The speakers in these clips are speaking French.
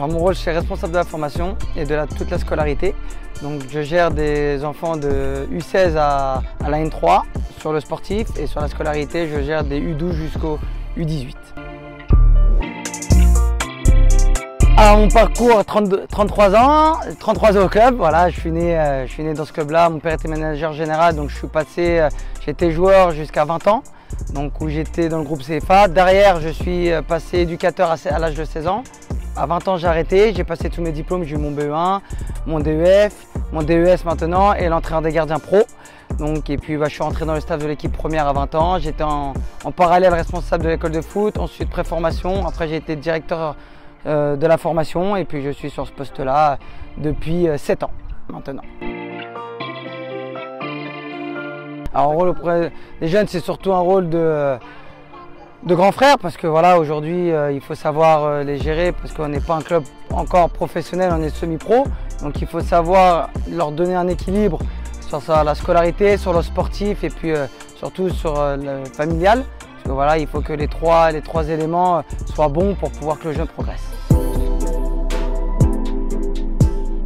Alors mon rôle, je suis responsable de la formation et de toute la scolarité. Donc je gère des enfants de U16 à la N3 sur le sportif, et sur la scolarité, je gère des U12 jusqu'au U18. Alors mon parcours, 33 ans au club, voilà, je suis né dans ce club-là. Mon père était manager général, donc j'étais joueur jusqu'à 20 ans, donc où j'étais dans le groupe CFA. Derrière, je suis passé éducateur à l'âge de 16 ans. À 20 ans, j'ai arrêté, j'ai passé tous mes diplômes, j'ai eu mon BE1, mon DEF, mon DES maintenant et l'entraîneur des gardiens pro. Donc, et puis je suis rentré dans le staff de l'équipe première à 20 ans. J'étais en parallèle responsable de l'école de foot, ensuite pré-formation. Après, j'ai été directeur de la formation et puis je suis sur ce poste-là depuis 7 ans maintenant. Alors, le rôle auprès des jeunes, c'est surtout un rôle de grand frère, parce que voilà, aujourd'hui il faut savoir les gérer, parce qu'on n'est pas un club encore professionnel, on est semi-pro, donc il faut savoir leur donner un équilibre sur la scolarité, sur le sportif et puis surtout sur le familial, parce que voilà, il faut que les trois éléments soient bons pour pouvoir que le jeune progresse.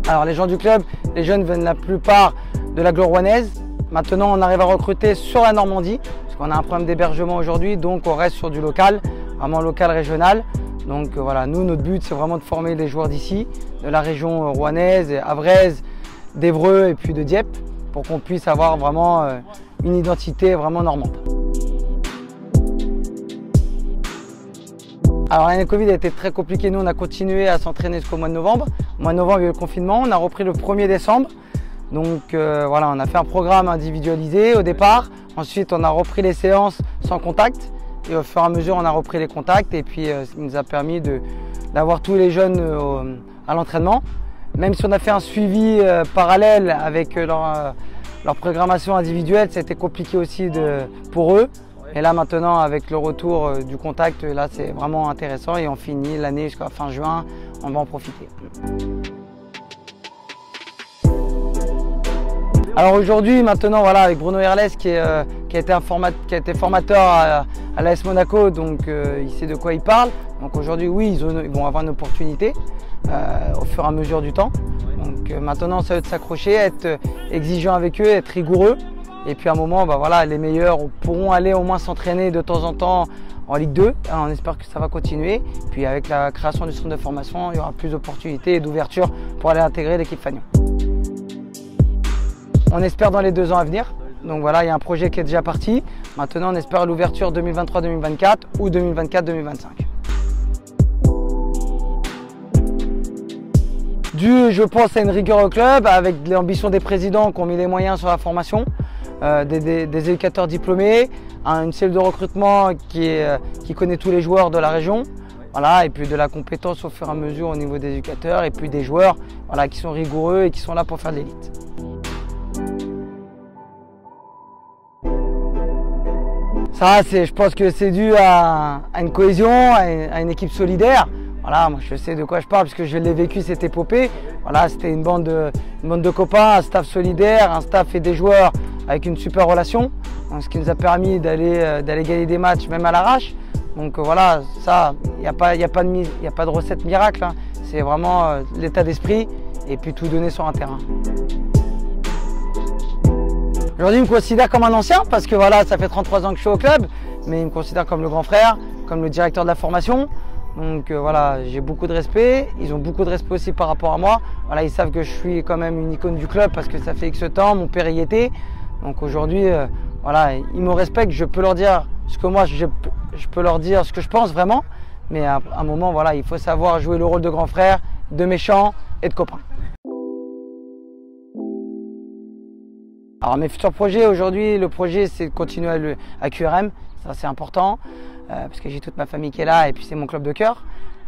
Alors les gens du club, les jeunes viennent la plupart de l'agglo rouennaise. Maintenant on arrive à recruter sur la Normandie, on a un problème d'hébergement aujourd'hui, donc on reste sur du local, vraiment local régional. Donc voilà, nous, notre but, c'est vraiment de former les joueurs d'ici, de la région rouennaise, havraise, d'Évreux et puis de Dieppe, pour qu'on puisse avoir vraiment une identité vraiment normande. Alors l'année Covid a été très compliquée, nous on a continué à s'entraîner jusqu'au mois de novembre. Au mois de novembre, il y a eu le confinement, on a repris le 1er décembre. Donc voilà, on a fait un programme individualisé au départ. Ensuite, on a repris les séances sans contact et au fur et à mesure, on a repris les contacts et puis ça nous a permis d'avoir tous les jeunes à l'entraînement. Même si on a fait un suivi parallèle avec leur programmation individuelle, c'était compliqué aussi pour eux. Et là maintenant, avec le retour du contact, là c'est vraiment intéressant et on finit l'année jusqu'à fin juin, on va en profiter. Alors aujourd'hui, maintenant, voilà, avec Bruno Herles qui a été formateur à l'AS Monaco, donc il sait de quoi il parle. Donc aujourd'hui, oui, ils vont avoir une opportunité au fur et à mesure du temps. Donc maintenant, ça va être s'accrocher, être exigeant avec eux, être rigoureux. Et puis à un moment, bah, voilà, les meilleurs pourront aller au moins s'entraîner de temps en temps en Ligue 2. On espère que ça va continuer. Puis avec la création du centre de formation, il y aura plus d'opportunités et d'ouverture pour aller intégrer l'équipe Fagnon. On espère dans les 2 ans à venir. Donc voilà, il y a un projet qui est déjà parti. Maintenant, on espère l'ouverture 2023-2024 ou 2024-2025. Dû, je pense, à une rigueur au club, avec l'ambition des présidents qui ont mis les moyens sur la formation, des éducateurs diplômés, une cellule de recrutement qui connaît tous les joueurs de la région. Voilà, et puis de la compétence au fur et à mesure au niveau des éducateurs et puis des joueurs, voilà, qui sont rigoureux et qui sont là pour faire de l'élite. Ça, je pense que c'est dû à une cohésion, à une équipe solidaire. Voilà, moi je sais de quoi je parle parce que je l'ai vécu cette épopée. Voilà, c'était une bande de copains, un staff solidaire, un staff et des joueurs avec une super relation. Donc, ce qui nous a permis d'aller gagner des matchs même à l'arrache. Donc voilà, ça, il n'y a pas de recette miracle, hein. C'est vraiment l'état d'esprit et puis tout donner sur un terrain. Aujourd'hui, il me considère comme un ancien parce que voilà, ça fait 33 ans que je suis au club, mais il me considère comme le grand frère, comme le directeur de la formation. Donc voilà, j'ai beaucoup de respect. Ils ont beaucoup de respect aussi par rapport à moi. Voilà, ils savent que je suis quand même une icône du club parce que ça fait X temps, mon père y était. Donc aujourd'hui, voilà, ils me respectent. Je peux leur dire ce que moi, je peux leur dire ce que je pense vraiment. Mais à un moment, voilà, il faut savoir jouer le rôle de grand frère, de méchant et de copain. Alors mes futurs projets, aujourd'hui, le projet c'est de continuer à QRM, ça c'est important, parce que j'ai toute ma famille qui est là et puis c'est mon club de cœur.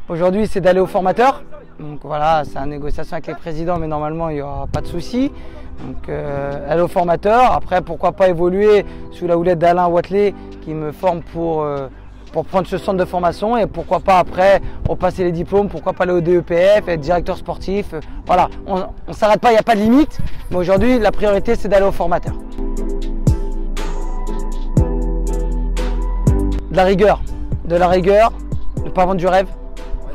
Aujourd'hui c'est d'aller au formateur, donc voilà, c'est une négociation avec les présidents mais normalement il n'y aura pas de souci. Donc aller au formateur, après pourquoi pas évoluer sous la houlette d'Alain Watley qui me forme pour prendre ce centre de formation et pourquoi pas après repasser les diplômes, pourquoi pas aller au DEPF, être directeur sportif. Voilà, on ne s'arrête pas, il n'y a pas de limite, mais aujourd'hui la priorité c'est d'aller au formateur. De la rigueur, ne pas vendre du rêve,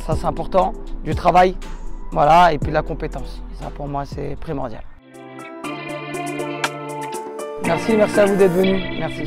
ça c'est important. du travail, voilà, et puis de la compétence. Ça pour moi c'est primordial. Merci à vous d'être venus. Merci.